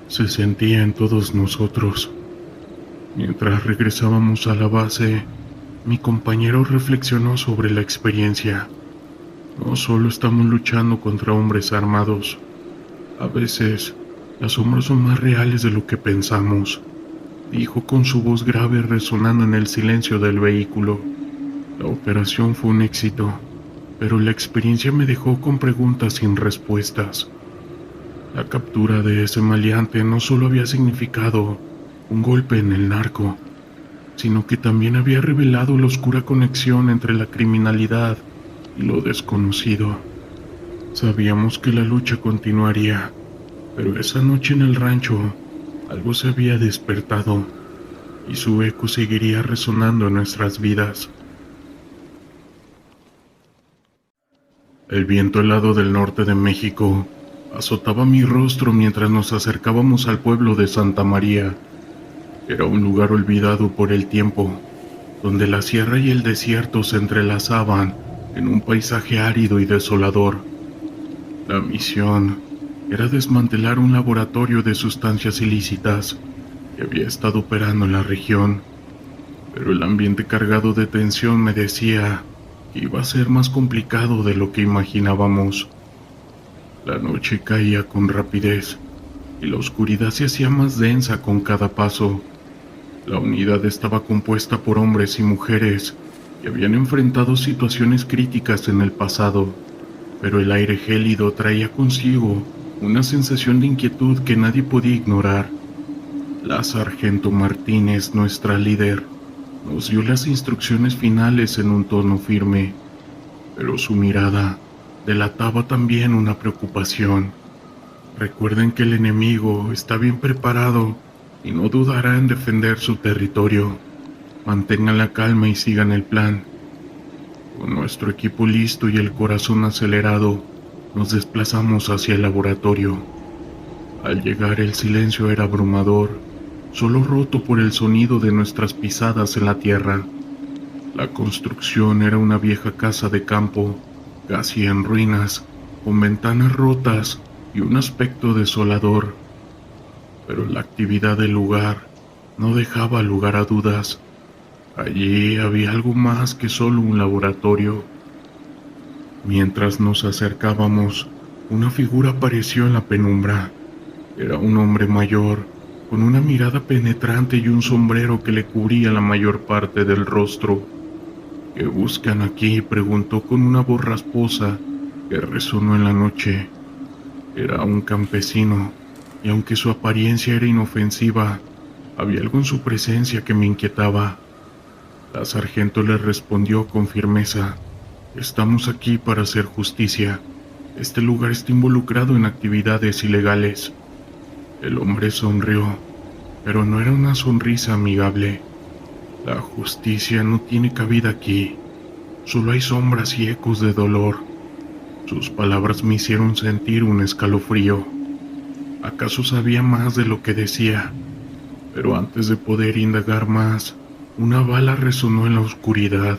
se sentía en todos nosotros. Mientras regresábamos a la base, mi compañero reflexionó sobre la experiencia. No solo estamos luchando contra hombres armados. A veces, las sombras son más reales de lo que pensamos, dijo con su voz grave resonando en el silencio del vehículo. La operación fue un éxito, pero la experiencia me dejó con preguntas sin respuestas. La captura de ese maleante no solo había significado un golpe en el narco, sino que también había revelado la oscura conexión entre la criminalidad y lo desconocido. Sabíamos que la lucha continuaría, pero esa noche en el rancho algo se había despertado y su eco seguiría resonando en nuestras vidas. El viento helado del norte de México azotaba mi rostro mientras nos acercábamos al pueblo de Santa María. Era un lugar olvidado por el tiempo, donde la sierra y el desierto se entrelazaban en un paisaje árido y desolador. La misión era desmantelar un laboratorio de sustancias ilícitas que había estado operando en la región, pero el ambiente cargado de tensión me decía que iba a ser más complicado de lo que imaginábamos. La noche caía con rapidez y la oscuridad se hacía más densa con cada paso. La unidad estaba compuesta por hombres y mujeres que habían enfrentado situaciones críticas en el pasado, pero el aire gélido traía consigo una sensación de inquietud que nadie podía ignorar. La sargento Martínez, nuestra líder, nos dio las instrucciones finales en un tono firme, pero su mirada delataba también una preocupación. «Recuerden que el enemigo está bien preparado y no dudará en defender su territorio. Mantengan la calma y sigan el plan». Con nuestro equipo listo y el corazón acelerado, nos desplazamos hacia el laboratorio. Al llegar, el silencio era abrumador, solo roto por el sonido de nuestras pisadas en la tierra. La construcción era una vieja casa de campo, casi en ruinas, con ventanas rotas y un aspecto desolador. Pero la actividad del lugar no dejaba lugar a dudas. Allí había algo más que solo un laboratorio. Mientras nos acercábamos, una figura apareció en la penumbra. Era un hombre mayor, con una mirada penetrante y un sombrero que le cubría la mayor parte del rostro. ¿Qué buscan aquí?, preguntó con una voz rasposa que resonó en la noche. Era un campesino, y aunque su apariencia era inofensiva, había algo en su presencia que me inquietaba. La sargento le respondió con firmeza: estamos aquí para hacer justicia. Este lugar está involucrado en actividades ilegales. El hombre sonrió, pero no era una sonrisa amigable. La justicia no tiene cabida aquí. Solo hay sombras y ecos de dolor. Sus palabras me hicieron sentir un escalofrío. ¿Acaso sabía más de lo que decía? Pero antes de poder indagar más, una bala resonó en la oscuridad.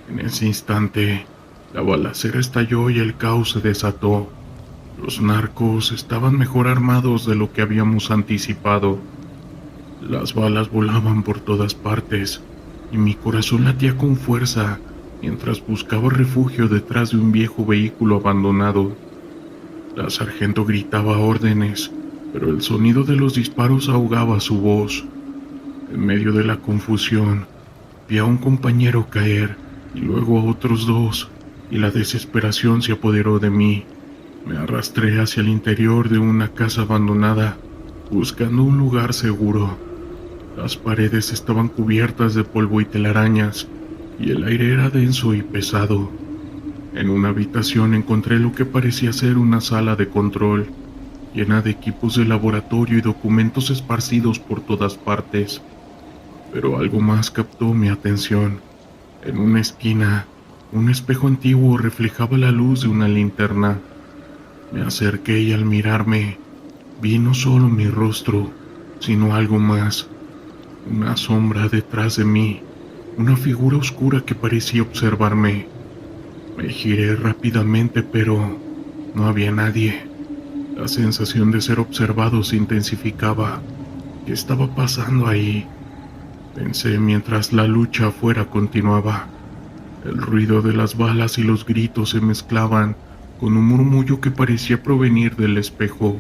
En ese instante, la balacera estalló y el caos se desató. Los narcos estaban mejor armados de lo que habíamos anticipado. Las balas volaban por todas partes y mi corazón latía con fuerza mientras buscaba refugio detrás de un viejo vehículo abandonado. La sargento gritaba órdenes, pero el sonido de los disparos ahogaba su voz. En medio de la confusión, vi a un compañero caer y luego a otros dos, y la desesperación se apoderó de mí. Me arrastré hacia el interior de una casa abandonada, buscando un lugar seguro. Las paredes estaban cubiertas de polvo y telarañas, y el aire era denso y pesado. En una habitación encontré lo que parecía ser una sala de control, llena de equipos de laboratorio y documentos esparcidos por todas partes. Pero algo más captó mi atención. En una esquina, un espejo antiguo reflejaba la luz de una linterna. Me acerqué y al mirarme, vi no solo mi rostro, sino algo más. Una sombra detrás de mí, una figura oscura que parecía observarme. Me giré rápidamente, pero no había nadie. La sensación de ser observado se intensificaba. ¿Qué estaba pasando ahí?, pensé mientras la lucha afuera continuaba. El ruido de las balas y los gritos se mezclaban con un murmullo que parecía provenir del espejo.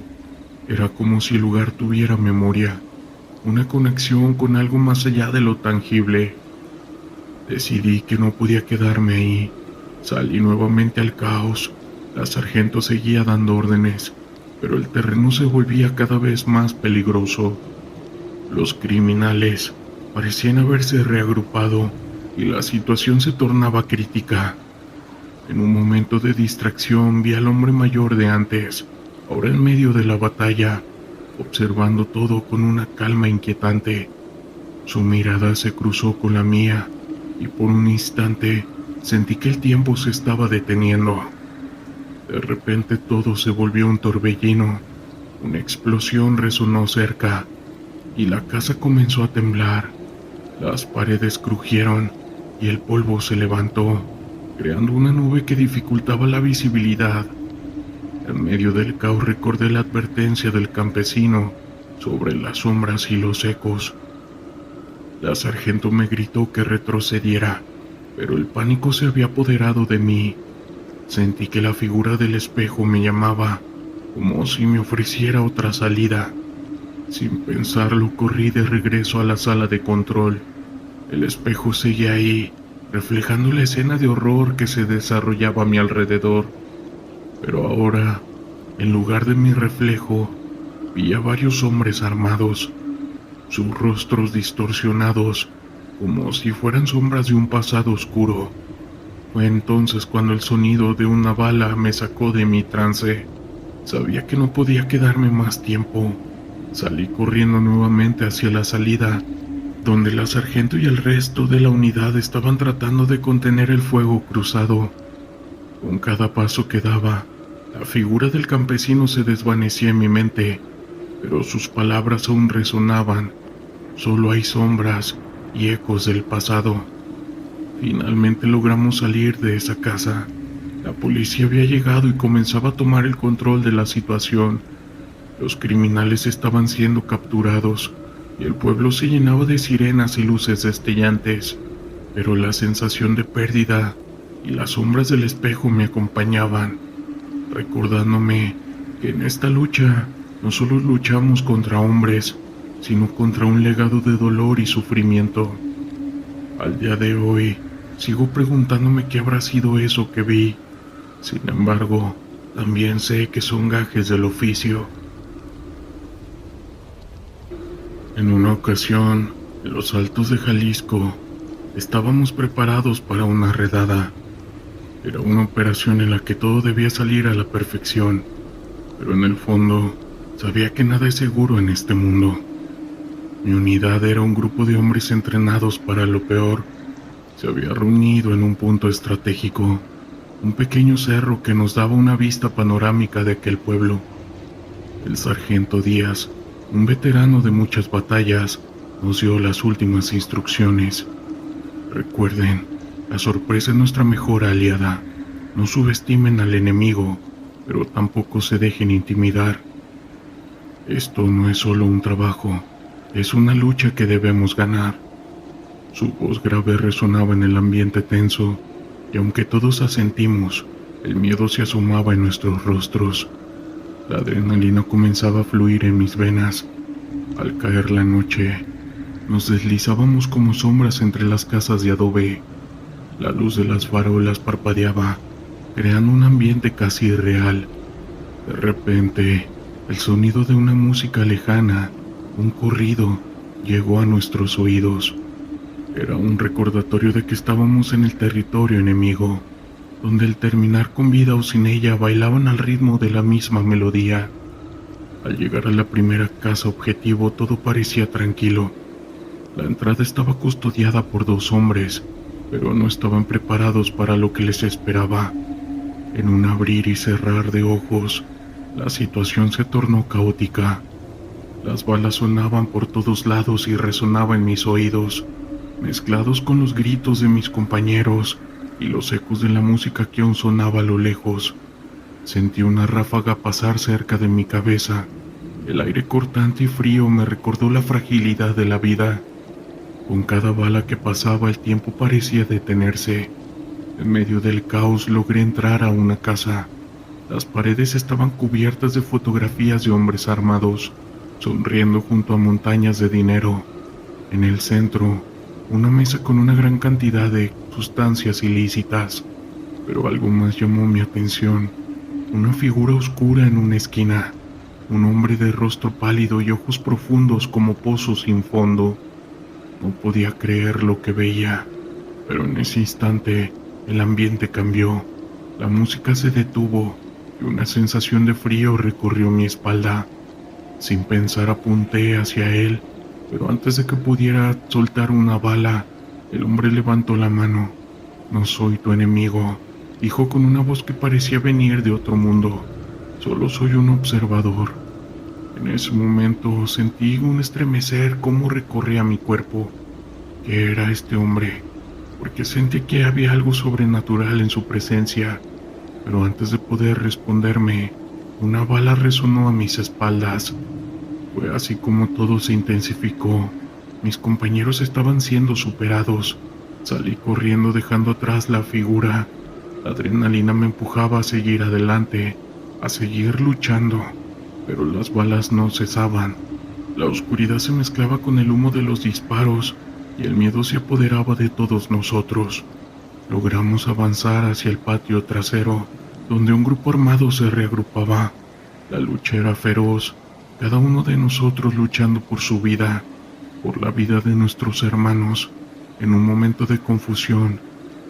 Era como si el lugar tuviera memoria, una conexión con algo más allá de lo tangible. Decidí que no podía quedarme ahí. Salí nuevamente al caos. La sargento seguía dando órdenes, pero el terreno se volvía cada vez más peligroso. Los criminales parecían haberse reagrupado y la situación se tornaba crítica. En un momento de distracción vi al hombre mayor de antes, ahora en medio de la batalla, observando todo con una calma inquietante. Su mirada se cruzó con la mía y por un instante sentí que el tiempo se estaba deteniendo. De repente todo se volvió un torbellino. Una explosión resonó cerca y la casa comenzó a temblar. Las paredes crujieron y el polvo se levantó, creando una nube que dificultaba la visibilidad. En medio del caos recordé la advertencia del campesino sobre las sombras y los ecos. La sargento me gritó que retrocediera, pero el pánico se había apoderado de mí. Sentí que la figura del espejo me llamaba, como si me ofreciera otra salida. Sin pensarlo, corrí de regreso a la sala de control. El espejo seguía ahí, reflejando la escena de horror que se desarrollaba a mi alrededor. Pero ahora, en lugar de mi reflejo, vi a varios hombres armados, sus rostros distorsionados, como si fueran sombras de un pasado oscuro. Fue entonces cuando el sonido de una bala me sacó de mi trance. Sabía que no podía quedarme más tiempo. Salí corriendo nuevamente hacia la salida, donde la sargento y el resto de la unidad estaban tratando de contener el fuego cruzado. Con cada paso que daba, la figura del campesino se desvanecía en mi mente, pero sus palabras aún resonaban. Solo hay sombras y ecos del pasado. Finalmente logramos salir de esa casa. La policía había llegado y comenzaba a tomar el control de la situación. Los criminales estaban siendo capturados y el pueblo se llenaba de sirenas y luces destellantes, pero la sensación de pérdida y las sombras del espejo me acompañaban, recordándome que en esta lucha no solo luchamos contra hombres, sino contra un legado de dolor y sufrimiento. Al día de hoy, Sigo preguntándome qué habrá sido eso que vi. Sin embargo, también sé que son gajes del oficio. En una ocasión, en los Altos de Jalisco, estábamos preparados para una redada. Era una operación en la que todo debía salir a la perfección, pero en el fondo sabía que nada es seguro en este mundo. Mi unidad era un grupo de hombres entrenados para lo peor. Se había reunido en un punto estratégico, un pequeño cerro que nos daba una vista panorámica de aquel pueblo. El sargento Díaz, un veterano de muchas batallas, nos dio las últimas instrucciones. Recuerden, la sorpresa es nuestra mejor aliada. No subestimen al enemigo, pero tampoco se dejen intimidar. Esto no es solo un trabajo, es una lucha que debemos ganar. Su voz grave resonaba en el ambiente tenso, y aunque todos asentimos, el miedo se asomaba en nuestros rostros. La adrenalina comenzaba a fluir en mis venas. Al caer la noche, nos deslizábamos como sombras entre las casas de adobe. La luz de las farolas parpadeaba, creando un ambiente casi irreal. De repente, el sonido de una música lejana, un corrido, llegó a nuestros oídos. Era un recordatorio de que estábamos en el territorio enemigo, donde al terminar con vida o sin ella bailaban al ritmo de la misma melodía. Al llegar a la primera casa objetivo todo parecía tranquilo. La entrada estaba custodiada por 2 hombres, pero no estaban preparados para lo que les esperaba. En un abrir y cerrar de ojos, la situación se tornó caótica. Las balas sonaban por todos lados y resonaban en mis oídos, mezclados con los gritos de mis compañeros y los ecos de la música que aún sonaba a lo lejos. Sentí una ráfaga pasar cerca de mi cabeza. El aire cortante y frío me recordó la fragilidad de la vida. Con cada bala que pasaba el tiempo parecía detenerse. En medio del caos logré entrar a una casa. Las paredes estaban cubiertas de fotografías de hombres armados, sonriendo junto a montañas de dinero. En el centro, una mesa con una gran cantidad de sustancias ilícitas. Pero algo más llamó mi atención. Una figura oscura en una esquina. Un hombre de rostro pálido y ojos profundos como pozos sin fondo. No podía creer lo que veía, pero en ese instante el ambiente cambió. La música se detuvo y una sensación de frío recorrió mi espalda. Sin pensar apunté hacia él, pero antes de que pudiera soltar una bala, el hombre levantó la mano. «No soy tu enemigo», dijo con una voz que parecía venir de otro mundo. «Solo soy un observador». En ese momento sentí un estremecer como recorría mi cuerpo. ¿Qué era este hombre? Porque sentí que había algo sobrenatural en su presencia, pero antes de poder responderme, una bala resonó a mis espaldas. Fue así como todo se intensificó. Mis compañeros estaban siendo superados. Salí corriendo dejando atrás la figura. La adrenalina me empujaba a seguir adelante, a seguir luchando, pero las balas no cesaban. La oscuridad se mezclaba con el humo de los disparos y el miedo se apoderaba de todos nosotros. Logramos avanzar hacia el patio trasero, donde un grupo armado se reagrupaba. La lucha era feroz, cada uno de nosotros luchando por su vida, por la vida de nuestros hermanos. En un momento de confusión,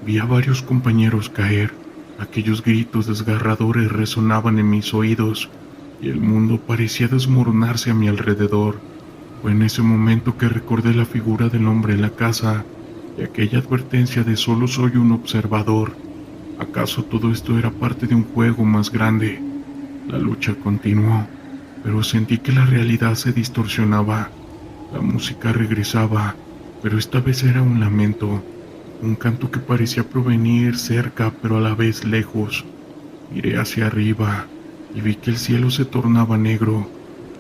vi a varios compañeros caer. Aquellos gritos desgarradores resonaban en mis oídos y el mundo parecía desmoronarse a mi alrededor. Fue en ese momento que recordé la figura del hombre en la casa y aquella advertencia de «solo soy un observador». ¿Acaso todo esto era parte de un juego más grande? La lucha continuó, pero sentí que la realidad se distorsionaba. La música regresaba, pero esta vez era un lamento, un canto que parecía provenir cerca pero a la vez lejos. Miré hacia arriba y vi que el cielo se tornaba negro,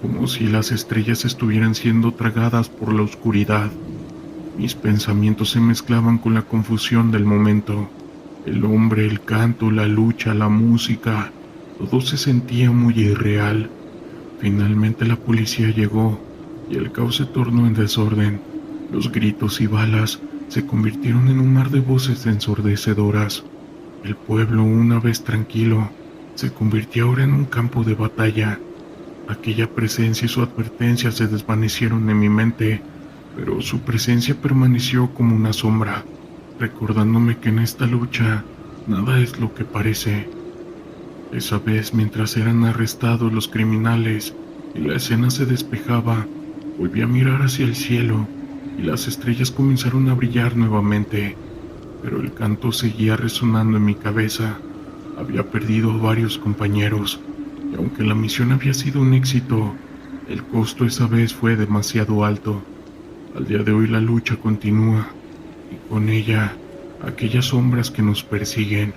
como si las estrellas estuvieran siendo tragadas por la oscuridad. Mis pensamientos se mezclaban con la confusión del momento. El hombre, el canto, la lucha, la música, todo se sentía muy irreal. Finalmente la policía llegó y el caos se tornó en desorden. Los gritos y balas se convirtieron en un mar de voces ensordecedoras. El pueblo, una vez tranquilo, se convirtió ahora en un campo de batalla. Aquella presencia y su advertencia se desvanecieron en mi mente, pero su presencia permaneció como una sombra, recordándome que en esta lucha nada es lo que parece. Esa vez, mientras eran arrestados los criminales y la escena se despejaba, volví a mirar hacia el cielo y las estrellas comenzaron a brillar nuevamente, pero el canto seguía resonando en mi cabeza. Había perdido a varios compañeros, y aunque la misión había sido un éxito, el costo esa vez fue demasiado alto. Al día de hoy la lucha continúa, y con ella, aquellas sombras que nos persiguen.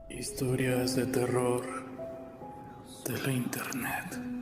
Historias de terror de la internet.